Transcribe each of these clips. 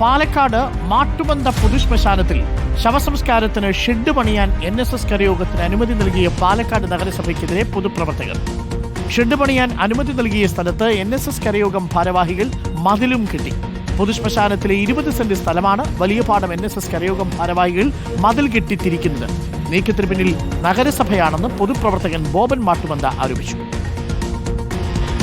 Palakkad Mattumantha പൊതുശ്മശാനത്തിൽ ശവസംസ്കാരത്തിന് shed പണിയാൻ NSS കരയോഗത്തിന് അനുമതി നൽകിയ പാലക്കാട് നഗരസഭയ്ക്കെതിരെ പൊതുപ്രവർത്തകർ. ഷെഡ് പണിയാൻ അനുമതി നൽകിയ സ്ഥലത്ത് NSS കരയോഗം ഭാരവാഹികൾ മതിലും കെട്ടി. പൊതുശ്മശാനത്തിലെ 20 സെന്റ് സ്ഥലമാണ് വലിയപാടം NSS കരയോഗം ഭാരവാഹികൾ മതിൽ കെട്ടിത്തിരിക്കുന്നത്. നീക്കത്തിന് പിന്നിൽ നഗരസഭയാണെന്ന് പൊതുപ്രവർത്തകൻ ബോബൻ മാട്ടുമന്ത ആരോപിച്ചു.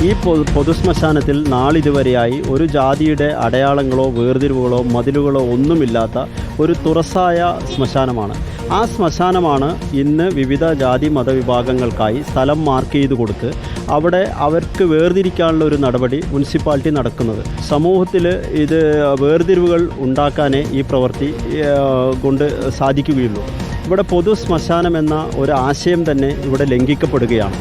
ഈ പൊതുശ്മശാനത്തിൽ നാളിതുവരെയായി ഒരു ജാതിയുടെ അടയാളങ്ങളോ വേർതിരിവുകളോ മതിലുകളോ ഒന്നുമില്ലാത്ത ഒരു തുറസായ ശ്മശാനമാണ്. ആ ശ്മശാനമാണ് ഇന്ന് വിവിധ ജാതി മതവിഭാഗങ്ങൾക്കായി സ്ഥലം മാർക്ക് ചെയ്ത് കൊടുത്ത് അവിടെ അവർക്ക് വേർതിരിക്കാനുള്ള ഒരു നടപടി മുനിസിപ്പാലിറ്റി നടക്കുന്നത്. സമൂഹത്തിൽ ഇത് വേർതിരിവുകൾ ഉണ്ടാക്കാനേ ഈ പ്രവൃത്തി കൊണ്ട് സാധിക്കുകയുള്ളൂ. ഇവിടെ പൊതു ശ്മശാനം എന്ന ഒരു ആശയം തന്നെ ഇവിടെ ലംഘിക്കപ്പെടുകയാണ്.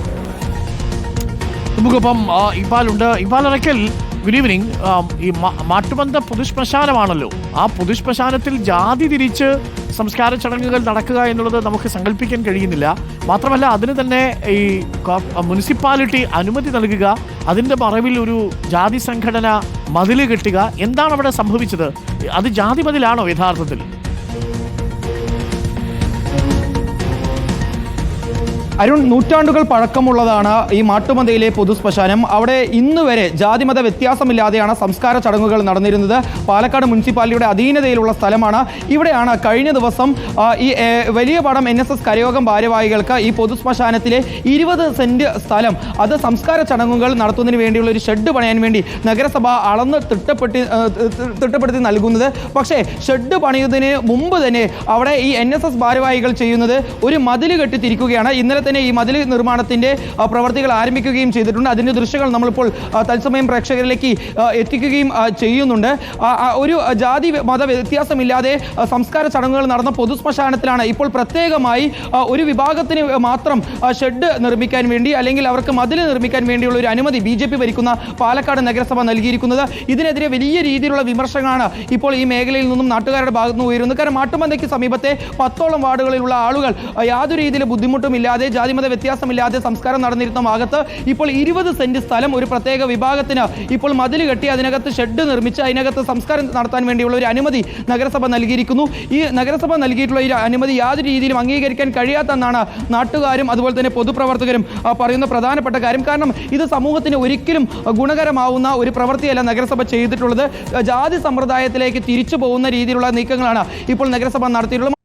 നമുക്കിപ്പം ഇക്ബാലുണ്ട്. Iqbal Arakkal, good evening. ഈ മാട്ടുമന്ത പൊതുശ്മശാനമാണല്ലോ. ആ പൊതുശ്മശാനത്തിൽ ജാതി തിരിച്ച് സംസ്കാര ചടങ്ങുകൾ നടക്കുക എന്നുള്ളത് നമുക്ക് സങ്കല്പിക്കാൻ കഴിയുന്നില്ല. മാത്രമല്ല, അതിന് തന്നെ ഈ മുനിസിപ്പാലിറ്റി അനുമതി നൽകുക, അതിൻ്റെ മറവിൽ ഒരു ജാതി സംഘടന മതിൽ കെട്ടുക. എന്താണ് അവിടെ സംഭവിച്ചത്? അത് ജാതി മതിലാണോ യഥാർത്ഥത്തിൽ? അരുൺ, നൂറ്റാണ്ടുകൾ പഴക്കമുള്ളതാണ് ഈ മാട്ടുമന്തയിലെ പൊതുശ്മശാനം. അവിടെ ഇന്ന് വരെ ജാതിമത വ്യത്യാസമില്ലാതെയാണ് സംസ്കാര ചടങ്ങുകൾ നടന്നിരുന്നത്. പാലക്കാട് മുനിസിപ്പാലിറ്റിയുടെ അധീനതയിലുള്ള സ്ഥലമാണ്. ഇവിടെയാണ് കഴിഞ്ഞ ദിവസം ഈ വലിയപാടം NSS കരയോഗം ഭാരവാഹികൾക്ക് ഈ പൊതുശ്മശാനത്തിലെ 20 സെന്റ് സ്ഥലം അത് സംസ്കാര ചടങ്ങുകൾ നടത്തുന്നതിന് വേണ്ടിയുള്ള ഒരു ഷെഡ് പണിയാൻ വേണ്ടി നഗരസഭ അളന്ന് തിട്ടപ്പെടുത്തി നൽകുന്നത്. പക്ഷേ ഷെഡ് പണിയുന്നതിന് മുമ്പ് തന്നെ അവിടെ ഈ NSS ഭാരവാഹികൾ ചെയ്യുന്നത് ഒരു മതിൽ കെട്ടിത്തിരിക്കുകയാണ്. ഇന്നലെ തന്നെ ഈ മതിൽ നിർമ്മാണത്തിന്റെ പ്രവർത്തികൾ ആരംഭിക്കുകയും ചെയ്തിട്ടുണ്ട്. അതിന്റെ ദൃശ്യങ്ങൾ നമ്മളിപ്പോൾ തത്സമയം പ്രേക്ഷകരിലേക്ക് എത്തിക്കുകയും ചെയ്യുന്നുണ്ട്. ഒരു ജാതി മത വ്യത്യാസമില്ലാതെ സംസ്കാര ചടങ്ങുകൾ നടന്ന പൊതുശ്മശാനത്തിലാണ് ഇപ്പോൾ പ്രത്യേകമായി ഒരു വിഭാഗത്തിന് മാത്രം ഷെഡ് നിർമ്മിക്കാൻ വേണ്ടി അല്ലെങ്കിൽ അവർക്ക് മതിൽ നിർമ്മിക്കാൻ വേണ്ടിയുള്ള ഒരു അനുമതി BJP ഭരിക്കുന്ന പാലക്കാട് നഗരസഭ നൽകിയിരിക്കുന്നത്. ഇതിനെതിരെ വലിയ രീതിയിലുള്ള വിമർശനങ്ങളാണ് ഇപ്പോൾ ഈ മേഖലയിൽ നിന്നും നാട്ടുകാരുടെ ഭാഗത്ത് നിന്ന് ഉയരുന്നത്. കാരണം മാട്ടുമന്തയ്ക്ക് സമീപത്തെ 10ഓളം വാർഡുകളിലുള്ള ആളുകൾ യാതൊരു രീതിയിലെ ബുദ്ധിമുട്ടുമില്ലാതെ ജാതിമത വ്യത്യാസമില്ലാതെ സംസ്കാരം നടന്നിരുന്ന ഭാഗത്ത് ഇപ്പോൾ 20 സെന്റ് സ്ഥലം ഒരു പ്രത്യേക വിഭാഗത്തിന് ഇപ്പോൾ മതിൽ കെട്ടി അതിനകത്ത് ഷെഡ് നിർമ്മിച്ച് അതിനകത്ത് സംസ്കാരം നടത്താൻ വേണ്ടിയുള്ള ഒരു അനുമതി നഗരസഭ നൽകിയിരിക്കുന്നു. ഈ നഗരസഭ നൽകിയിട്ടുള്ള ഈ അനുമതി യാതൊരു രീതിയിലും അംഗീകരിക്കാൻ കഴിയാത്തെന്നാണ് നാട്ടുകാരും അതുപോലെ തന്നെ പൊതുപ്രവർത്തകരും പറയുന്ന പ്രധാനപ്പെട്ട കാര്യം. കാരണം ഇത് സമൂഹത്തിന് ഒരിക്കലും ഗുണകരമാവുന്ന ഒരു പ്രവൃത്തിയല്ല നഗരസഭ ചെയ്തിട്ടുള്ളത്. ജാതി സമ്പ്രദായത്തിലേക്ക് തിരിച്ചു പോകുന്ന രീതിയിലുള്ള നീക്കങ്ങളാണ് ഇപ്പോൾ നഗരസഭ നടത്തിയിട്ടുള്ളത്.